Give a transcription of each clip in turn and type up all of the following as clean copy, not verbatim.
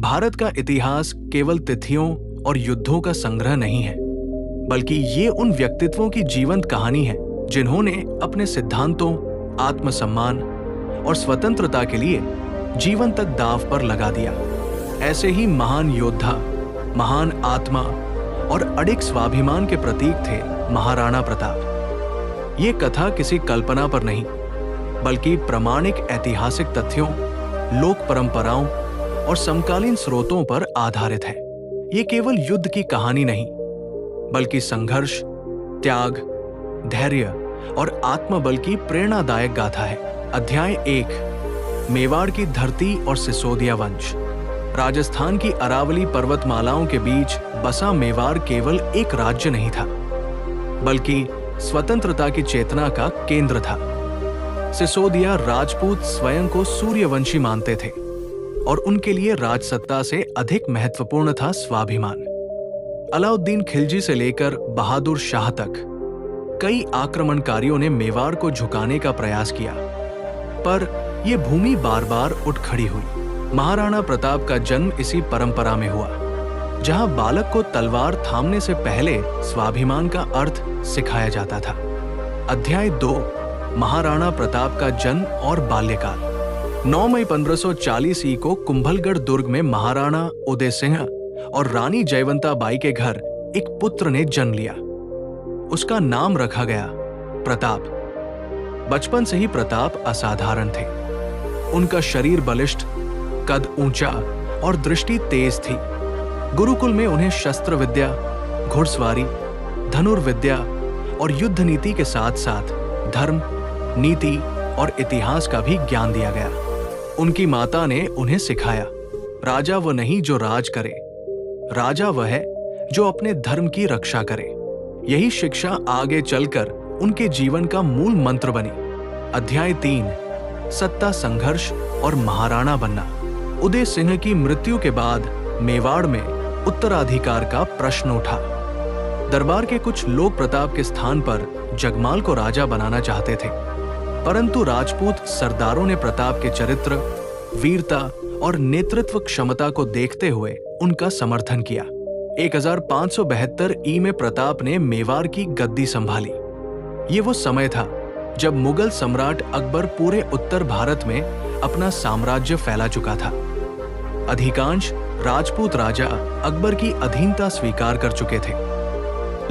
भारत का इतिहास केवल तिथियों और युद्धों का संग्रह नहीं है, बल्कि ये उन व्यक्तित्वों की जीवंत कहानी है जिन्होंने अपने सिद्धांतों, आत्मसम्मान और स्वतंत्रता के लिए जीवन तक दांव पर लगा दिया। ऐसे ही महान योद्धा, महान आत्मा और अडिग स्वाभिमान के प्रतीक थे महाराणा प्रताप। ये कथा किसी कल्पना पर नहीं, बल्कि प्रामाणिक ऐतिहासिक तथ्यों, लोक परंपराओं और समकालीन स्रोतों पर आधारित है। ये केवल युद्ध की कहानी नहीं, बल्कि संघर्ष, त्याग, धैर्य और आत्मबल की प्रेरणादायक गाथा है। अध्याय 1, मेवाड़ की धरती और सिसोदिया वंश। राजस्थान की अरावली पर्वतमालाओं के बीच बसा मेवाड़ केवल एक राज्य नहीं था, बल्कि स्वतंत्रता की चेतना का केंद्र था। सिसोदिया राजपूत स्वयं को सूर्यवंशी मानते थे और उनके लिए राजसत्ता से अधिक महत्वपूर्ण था स्वाभिमान। अलाउद्दीन खिलजी से लेकर बहादुर शाह तक कई आक्रमणकारियों ने मेवाड़ को झुकाने का प्रयास किया, पर यह भूमि बार बार उठ खड़ी हुई। महाराणा प्रताप का जन्म इसी परंपरा में हुआ, जहां बालक को तलवार थामने से पहले स्वाभिमान का अर्थ सिखाया जाता था। अध्याय 2, महाराणा प्रताप का जन्म और बाल्यकाल। 9 मई 1540 को कुंभलगढ़ दुर्ग में महाराणा उदय सिंह और रानी जयवंता बाई के घर एक पुत्र ने जन्म लिया। उसका नाम रखा गया प्रताप। बचपन से ही प्रताप असाधारण थे। उनका शरीर बलिष्ठ, कद ऊंचा और दृष्टि तेज थी। गुरुकुल में उन्हें शस्त्र विद्या, घुड़सवारी, धनुर्विद्या और युद्ध नीति के साथ साथ धर्म, नीति और इतिहास का भी ज्ञान दिया गया। उनकी माता ने उन्हें सिखाया, राजा वह नहीं जो राज करे, राजा वह है जो अपने धर्म की रक्षा करे। यही शिक्षा आगे चलकर उनके जीवन का मूल मंत्र बनी। अध्याय 3, सत्ता संघर्ष और महाराणा बनना। उदय सिंह की मृत्यु के बाद मेवाड़ में उत्तराधिकार का प्रश्न उठा। दरबार के कुछ लोग प्रताप के स्थान पर जगमाल को राजा बनाना चाहते थे, परंतु राजपूत सरदारों ने प्रताप के चरित्र, वीरता और नेतृत्व क्षमता को देखते हुए उनका समर्थन किया। 1572 ई में प्रताप ने मेवाड़ की गद्दी संभाली। ये वो समय था जब मुगल सम्राट अकबर पूरे उत्तर भारत में अपना साम्राज्य फैला चुका था। अधिकांश राजपूत राजा अकबर की अधीनता स्वीकार कर चुके थे,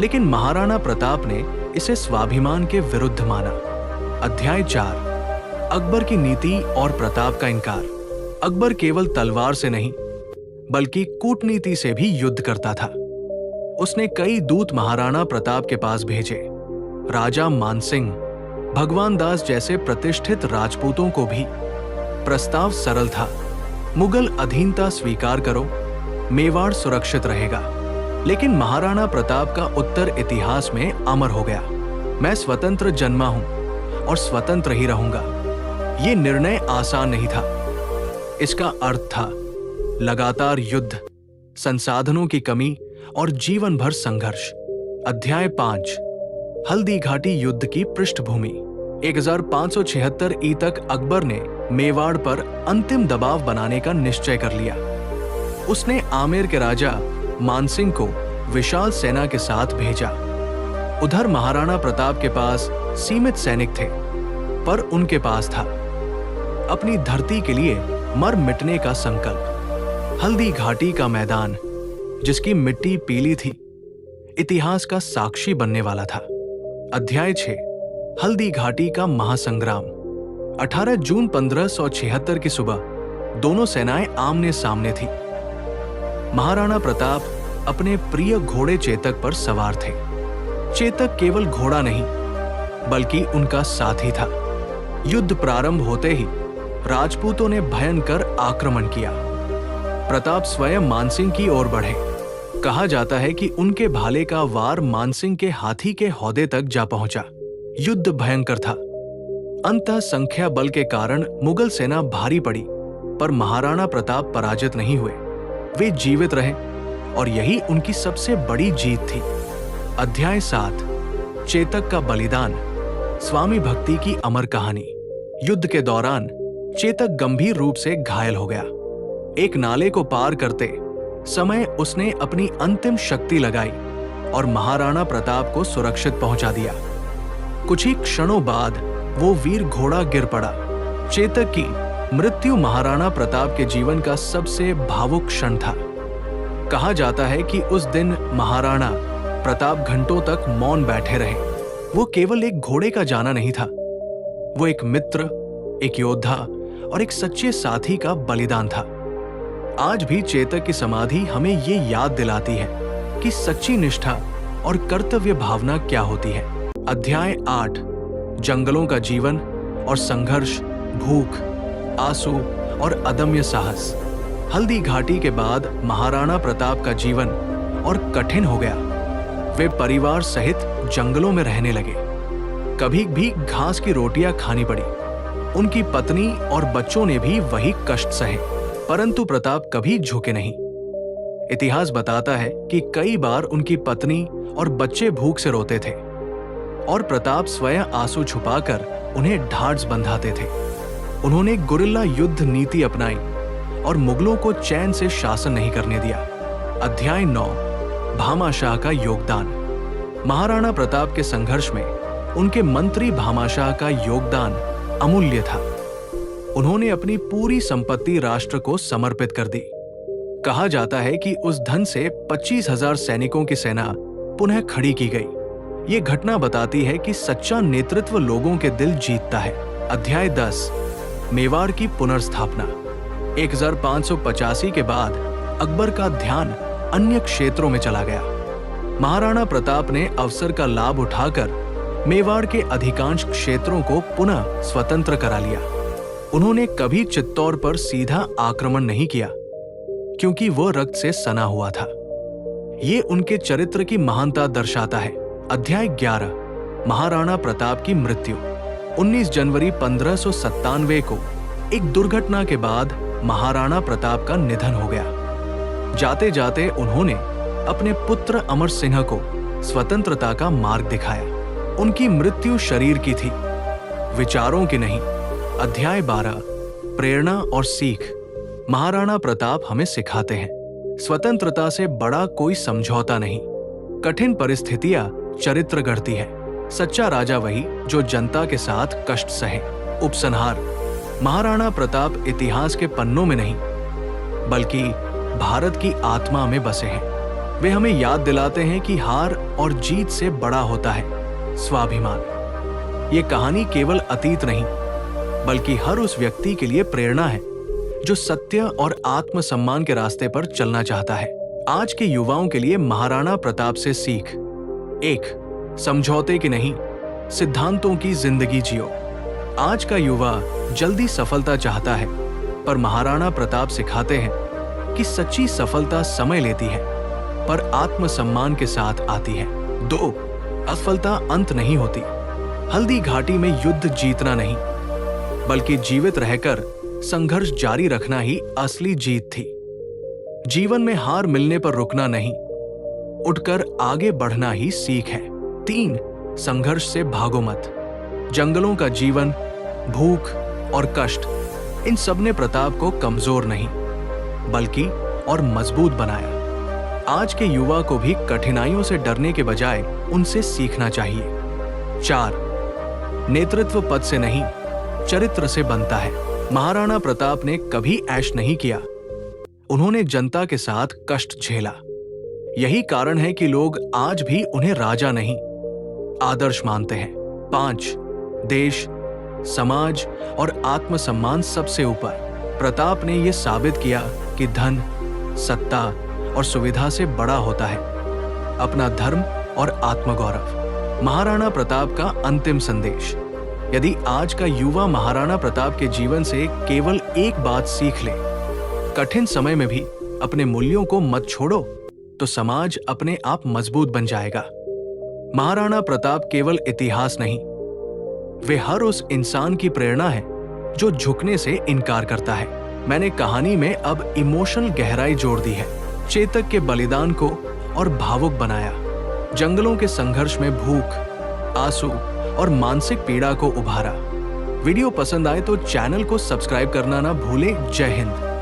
लेकिन महाराणा प्रताप ने इसे स्वाभिमान के विरुद्ध माना। अध्याय 4, अकबर की नीति और प्रताप का इनकार। अकबर केवल तलवार से नहीं, बल्कि कूटनीति से भी युद्ध करता था। उसने कई दूत महाराणा प्रताप के पास भेजे। राजा मानसिंह, भगवान दास जैसे प्रतिष्ठित राजपूतों को भी। प्रस्ताव सरल था, मुगल अधीनता स्वीकार करो, मेवाड़ सुरक्षित रहेगा। लेकिन महाराणा प्रताप का उत्तर इतिहास में अमर हो गया। मैं स्वतंत्र जन्मा हूं और स्वतंत्र ही रहूंगा। ये निर्णय आसान नहीं था। इसका अर्थ था लगातार युद्ध, संसाधनों की कमी और जीवन भर संघर्ष। अध्याय 5, हल्दी घाटी युद्ध की पृष्ठभूमि। 1576 ई तक अकबर ने मेवाड़ पर अंतिम दबाव बनाने का निश्चय कर लिया। उसने आमेर के राजा मानसिंह को विशाल सेना के साथ भेजा। उधर महाराणा प्रताप के पास सीमित सैनिक थे, पर उनके पास था अपनी धरती के लिए मर मिटने का संकल्प। हल्दी घाटी का मैदान, जिसकी मिट्टी पीली थी, इतिहास का साक्षी बनने वाला था। अध्याय 6, हल्दी घाटी का महासंग्राम। 18 जून 1576 की सुबह दोनों सेनाएं आमने सामने थी। महाराणा प्रताप अपने प्रिय घोड़े चेतक पर सवार थे। चेतक केवल घोड़ा नहीं, बल्कि उनका साथी था। युद्ध प्रारंभ होते ही राजपूतों ने भयंकर आक्रमण किया। प्रताप स्वयं मानसिंह की ओर बढ़े। कहा जाता है कि उनके भाले का वार मानसिंह के हाथी के हौदे तक जा पहुंचा। युद्ध भयंकर था। अंततः संख्या बल के कारण मुगल सेना भारी पड़ी, पर महाराणा प्रताप पराजित नहीं हुए। वे जीवित रहे और यही उनकी सबसे बड़ी जीत थी। अध्याय 7, चेतक का बलिदान, स्वामी भक्ति की अमर कहानी। युद्ध के दौरान चेतक गंभीर रूप से घायल हो गया। एक नाले को पार करते समय उसने अपनी अंतिम शक्ति लगाई और महाराणा प्रताप को सुरक्षित पहुंचा दिया। कुछ ही क्षणों बाद वो वीर घोड़ा गिर पड़ा। चेतक की मृत्यु महाराणा प्रताप के जीवन का सबसे भावुक क्षण था। कहा जाता है कि उस दिन महाराणा प्रताप घंटों तक मौन बैठे रहे। वो केवल एक घोड़े का जाना नहीं था, वो एक मित्र, एक योद्धा और एक सच्चे साथी का बलिदान था। आज भी चेतक की समाधि हमें ये याद दिलाती है कि सच्ची निष्ठा और कर्तव्य भावना क्या होती है। अध्याय 8 जंगलों का जीवन और संघर्ष, भूख, आंसू और अदम्य साहस। हल्दी घाटी के बाद महाराणा प्रताप का जीवन और कठिन हो गया। वे परिवार सहित जंगलों में रहने लगे। कभी भी घास की रोटियां खानी पड़ी। उनकी पत्नी और बच्चों ने भी वही कष्ट सहे, परंतु प्रताप कभी झुके नहीं। इतिहास बताता है कि कई बार उनकी पत्नी और बच्चे भूख से रोते थे और प्रताप स्वयं आंसू छुपाकर उन्हें ढाढ़स बंधाते थे। उन्होंने गुरिल्ला युद्ध नीति अपनाई और मुगलों को चैन से शासन नहीं करने दिया। अध्याय 9 भामाशाह का योगदान। महाराणा प्रताप के संघर्ष में उनके मंत्री भामाशाह का योगदान अमूल्य था। उन्होंने अपनी पूरी संपत्ति राष्ट्र को समर्पित कर दी। कहा जाता है कि उस धन से 25,000 सैनिकों की सेना पुनः खड़ी की गई। ये घटना बताती है कि सच्चा नेतृत्व लोगों के दिल जीतता है। अध्याय 10 मेवाड़ की पुनर्स्थापना। 1585 के बाद अकबर का ध्यान अन्य क्षेत्रों में चला गया। महाराणा प्रताप ने अवसर का लाभ उठाकर मेवाड़ के अधिकांश क्षेत्रों को पुनः स्वतंत्र करा लिया। उन्होंने कभी चित्तौड़ पर सीधा आक्रमण नहीं किया, क्योंकि वो रक्त से सना हुआ था। ये उनके चरित्र की महानता दर्शाता है। अध्याय 11 महाराणा प्रताप की मृत्यु। 19 जनवरी 1597 को एक दुर्घटना के बाद महाराणा प्रताप का निधन हो गया। जाते जाते उन्होंने अपने पुत्र अमर सिंह को स्वतंत्रता का मार्ग दिखाया। उनकी मृत्यु शरीर की थी, विचारों की नहीं। अध्याय 12 प्रेरणा और सीख। महाराणा प्रताप हमें सिखाते हैं, स्वतंत्रता से बड़ा कोई समझौता नहीं। कठिन परिस्थितियां चरित्र गढ़ती है। सच्चा राजा वही जो जनता के साथ कष्ट सहे। उपसंहार। महाराणा प्रताप इतिहास के पन्नों में नहीं, बल्कि भारत की आत्मा में बसे हैं। वे हमें याद दिलाते हैं कि हार और जीत से बड़ा होता है स्वाभिमान। ये कहानी केवल अतीत नहीं, बल्कि हर उस व्यक्ति के लिए प्रेरणा है जो सत्य और आत्मसम्मान के रास्ते पर चलना चाहता है। आज के युवाओं के लिए महाराणा प्रताप से सीख। 1. समझौते की नहीं, सिद्धांतों की जिंदगी जियो। आज का युवा जल्दी सफलता चाहता है, पर महाराणा प्रताप सिखाते हैं कि सच्ची सफलता समय लेती है, पर आत्मसम्मान के साथ आती है। 2. असफलता अंत नहीं होती। हल्दी घाटी में युद्ध जीतना नहीं, बल्कि जीवित रहकर संघर्ष जारी रखना ही असली जीत थी। जीवन में हार मिलने पर रुकना नहीं, उठकर आगे बढ़ना ही सीख है। 3. संघर्ष से भागो मत। जंगलों का जीवन, भूख और कष्ट, इन सब ने प्रताप को कमजोर नहीं, बल्कि और मजबूत बनाया। आज के युवा को भी कठिनाइयों से डरने के बजाय उनसे सीखना चाहिए। 4. नेतृत्व पद से नहीं, चरित्र से बनता है। महाराणा प्रताप ने कभी ऐश नहीं किया। उन्होंने जनता के साथ कष्ट झेला। यही कारण है कि लोग आज भी उन्हें राजा नहीं, आदर्श मानते हैं। 5. देश, समाज और आत्मसम्मान सबसे ऊपर। प्रताप ने यह साबित किया कि धन, सत्ता और सुविधा से बड़ा होता है अपना धर्म और आत्मगौरव। महाराणा प्रताप का अंतिम संदेश। यदि आज का युवा महाराणा प्रताप के जीवन से केवल एक बात सीख ले, कठिन समय में भी अपने मूल्यों को मत छोड़ो, तो समाज अपने आप मजबूत बन जाएगा। महाराणा प्रताप केवल इतिहास नहीं, वे हर उस इंसान की प्रेरणा है जो झुकने से इनकार करता है। मैंने कहानी में अब इमोशनल गहराई जोड़ दी है, चेतक के बलिदान को और भावुक बनाया, जंगलों के संघर्ष में भूख, आंसू और मानसिक पीड़ा को उभारा। वीडियो पसंद आए तो चैनल को सब्सक्राइब करना ना भूलें। जय हिंद।